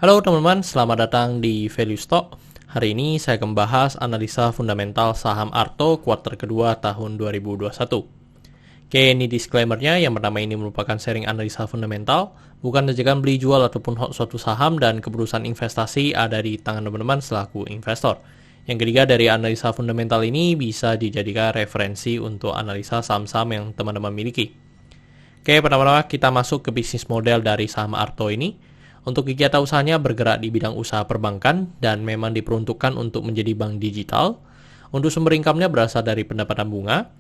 Halo teman-teman, selamat datang di Value Stock. Hari ini saya akan membahas analisa fundamental saham Arto kuartal kedua tahun 2021. Oke, ini disclaimer-nya. Yang pertama, ini merupakan sharing analisa fundamental, bukan ajakan beli jual ataupun suatu saham, dan keputusan investasi ada di tangan teman-teman selaku investor. Yang ketiga, dari analisa fundamental ini bisa dijadikan referensi untuk analisa saham-saham yang teman-teman miliki. Oke, pertama-tama kita masuk ke bisnis model dari saham Arto ini. Untuk kegiatan usahanya bergerak di bidang usaha perbankan dan memang diperuntukkan untuk menjadi bank digital. Untuk sumber income-nya berasal dari pendapatan bunga.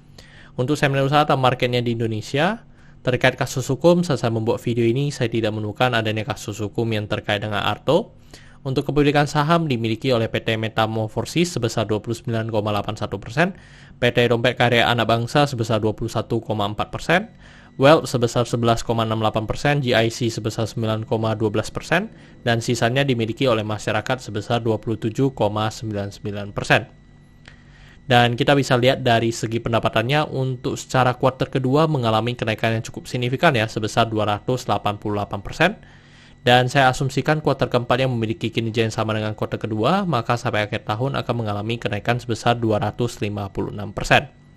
Untuk segmen usaha atau marketnya di Indonesia, terkait kasus hukum, saat saya membuat video ini, saya tidak menemukan adanya kasus hukum yang terkait dengan Arto. Untuk kepemilikan saham dimiliki oleh PT Metamorphosis sebesar 29,81%, PT Dompet Karya Anak Bangsa sebesar 21,4%, Wealth sebesar 11,68%, GIC sebesar 9,12%, dan sisanya dimiliki oleh masyarakat sebesar 27,99%. Dan kita bisa lihat dari segi pendapatannya untuk secara kuartal kedua mengalami kenaikan yang cukup signifikan ya, sebesar 288%. Dan saya asumsikan kuartal keempat yang memiliki kinerja yang sama dengan kuartal kedua, maka sampai akhir tahun akan mengalami kenaikan sebesar 256%.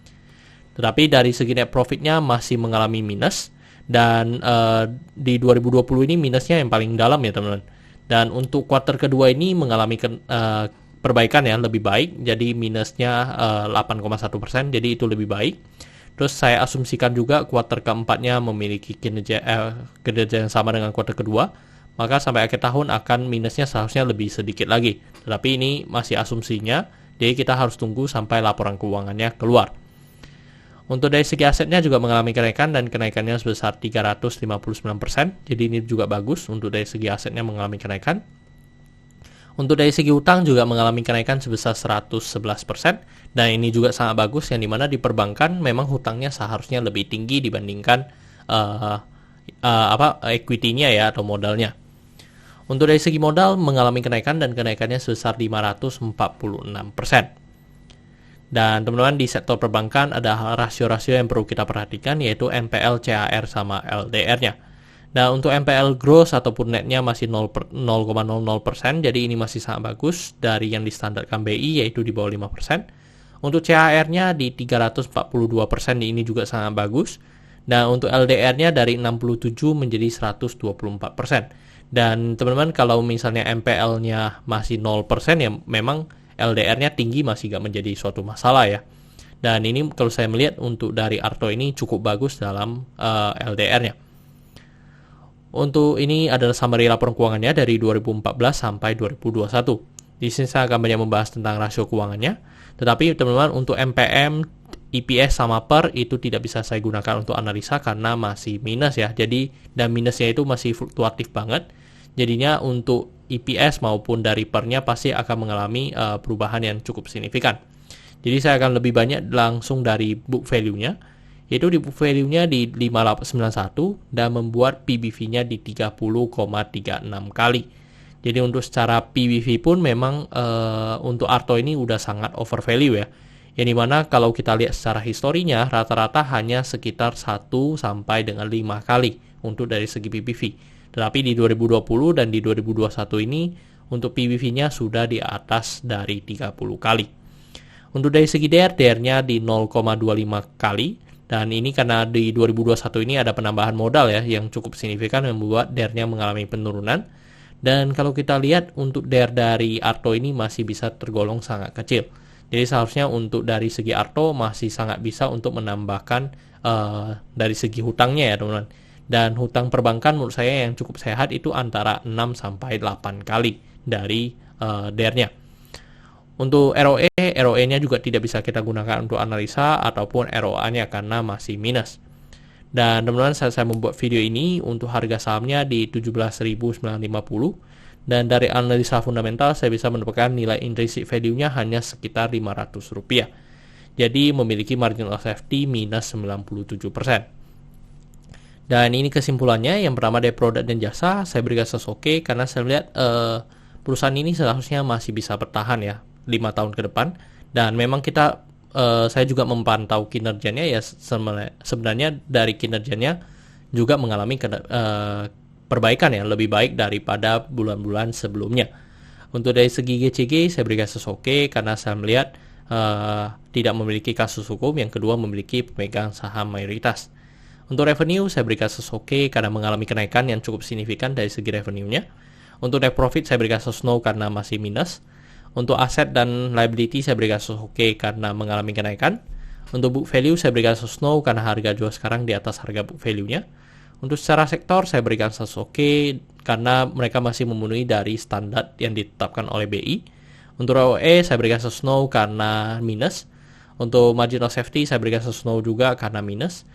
Tetapi dari segi net profitnya masih mengalami minus, dan di 2020 ini minusnya yang paling dalam ya teman-teman. Dan untuk kuartal kedua ini mengalami perbaikan ya, lebih baik, jadi minusnya 8,1%, jadi itu lebih baik. Terus saya asumsikan juga kuartal keempatnya memiliki kinerja yang sama dengan kuartal kedua, maka sampai akhir tahun akan minusnya seharusnya lebih sedikit lagi. Tetapi ini masih asumsinya, jadi kita harus tunggu sampai laporan keuangannya keluar. Untuk dari segi asetnya juga mengalami kenaikan, dan kenaikannya sebesar 359%. Jadi ini juga bagus untuk dari segi asetnya mengalami kenaikan. Untuk dari segi utang juga mengalami kenaikan sebesar 111%. Dan ini juga sangat bagus, yang dimana di perbankan memang hutangnya seharusnya lebih tinggi dibandingkan equity-nya ya, atau modalnya. Untuk dari segi modal mengalami kenaikan, dan kenaikannya sebesar 546%. Dan teman-teman, di sektor perbankan ada rasio-rasio yang perlu kita perhatikan, yaitu NPL, CAR, sama LDR-nya. Nah, untuk NPL gross ataupun netnya masih 0,00%, jadi ini masih sangat bagus dari yang distandarkan BI, yaitu di bawah 5%. Untuk CAR-nya di 342%, ini juga sangat bagus. Dan untuk LDR-nya dari 67 menjadi 124%. Dan teman-teman, kalau misalnya NPL-nya masih 0%, ya memang LDR-nya tinggi masih gak menjadi suatu masalah ya. Dan ini kalau saya melihat untuk dari Arto ini cukup bagus dalam LDR-nya. Untuk ini adalah summary laporan keuangannya dari 2014 sampai 2021. Di sini saya akan banyak membahas tentang rasio keuangannya. Tetapi teman-teman, untuk MPM, EPS sama PER itu tidak bisa saya gunakan untuk analisa karena masih minus ya. Jadi, dan minusnya itu masih fluktuatif banget. Jadinya untuk EPS maupun dari PER-nya pasti akan mengalami perubahan yang cukup signifikan. Jadi saya akan lebih banyak langsung dari book value-nya, yaitu di book value-nya di 5891 dan membuat PBV-nya di 30,36 kali. Jadi untuk secara PBV pun memang untuk Arto ini udah sangat over value ya. Yang dimana kalau kita lihat secara historinya rata-rata hanya sekitar 1 sampai dengan 5 kali untuk dari segi PBV. Tetapi di 2020 dan di 2021 ini untuk PBV-nya sudah di atas dari 30 kali. Untuk dari segi DR-nya di 0,25 kali. Dan ini karena di 2021 ini ada penambahan modal ya yang cukup signifikan, membuat DR-nya mengalami penurunan. Dan kalau kita lihat untuk DR dari Arto ini masih bisa tergolong sangat kecil. Jadi seharusnya untuk dari segi Arto masih sangat bisa untuk menambahkan dari segi hutangnya ya teman-teman. Dan hutang perbankan menurut saya yang cukup sehat itu antara 6 sampai 8 kali dari DR-nya. Untuk ROE-nya juga tidak bisa kita gunakan untuk analisa ataupun ROA-nya karena masih minus. Dan teman-teman, saya membuat video ini untuk harga sahamnya di 17.950, dan dari analisa fundamental saya bisa mendapatkan nilai intrinsic value-nya hanya sekitar Rp500. Jadi memiliki margin of safety minus 97%. Dan ini kesimpulannya. Yang pertama dari produk dan jasa saya berikan oke karena saya melihat perusahaan ini seharusnya masih bisa bertahan ya 5 tahun ke depan. Dan memang saya juga memantau kinerjanya ya, sebenarnya dari kinerjanya juga mengalami perbaikan ya, lebih baik daripada bulan-bulan sebelumnya. Untuk dari segi GCG, saya berikan kasus oke karena saya melihat tidak memiliki kasus hukum, yang kedua memiliki pemegang saham mayoritas. Untuk revenue, saya berikan kasus oke karena mengalami kenaikan yang cukup signifikan dari segi revenue-nya. Untuk net profit, saya berikan kasus no karena masih minus. Untuk aset dan liability, saya berikan kasus oke karena mengalami kenaikan. Untuk book value, saya berikan kasus no karena harga jual sekarang di atas harga book value-nya. Untuk secara sektor, saya berikan kasus oke karena mereka masih memenuhi dari standar yang ditetapkan oleh BI. Untuk ROE, saya berikan kasus no karena minus. Untuk margin of safety, saya berikan kasus no juga karena minus.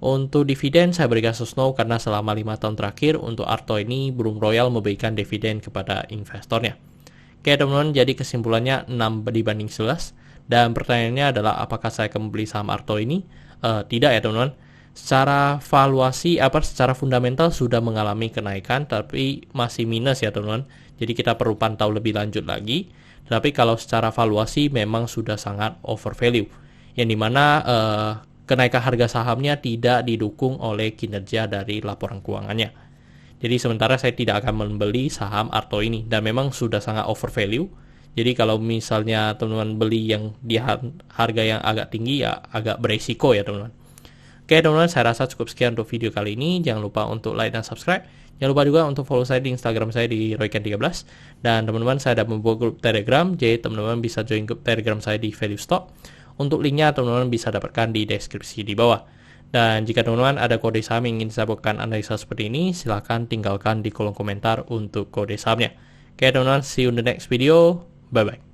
Untuk dividen, saya berikan kasus no karena selama 5 tahun terakhir untuk Arto ini Burung Royal memberikan dividen kepada investornya. Oke teman-teman, jadi kesimpulannya 6 dibanding 11. Dan pertanyaannya adalah apakah saya akan membeli saham Arto ini? Tidak ya teman-teman. Secara valuasi, secara fundamental sudah mengalami kenaikan, tapi masih minus ya teman-teman. Jadi kita perlu pantau lebih lanjut lagi. Tapi kalau secara valuasi memang sudah sangat overvalue. Yang dimana kenaikan harga sahamnya tidak didukung oleh kinerja dari laporan keuangannya. Jadi sementara saya tidak akan membeli saham Arto ini dan memang sudah sangat overvalue. Jadi kalau misalnya teman-teman beli yang di harga yang agak tinggi ya agak beresiko ya teman-teman. Oke teman-teman, saya rasa cukup sekian untuk video kali ini. Jangan lupa untuk like dan subscribe. Jangan lupa juga untuk follow saya di Instagram saya di royken13. Dan teman-teman, saya ada membuat grup Telegram. Jadi teman-teman bisa join grup Telegram saya di Value Stock. Untuk linknya teman-teman bisa dapatkan di deskripsi di bawah. Dan jika teman-teman ada kode saham yang ingin saya buatkan analisa seperti ini, silahkan tinggalkan di kolom komentar untuk kode sahamnya. Oke teman-teman, see you in the next video. Bye-bye.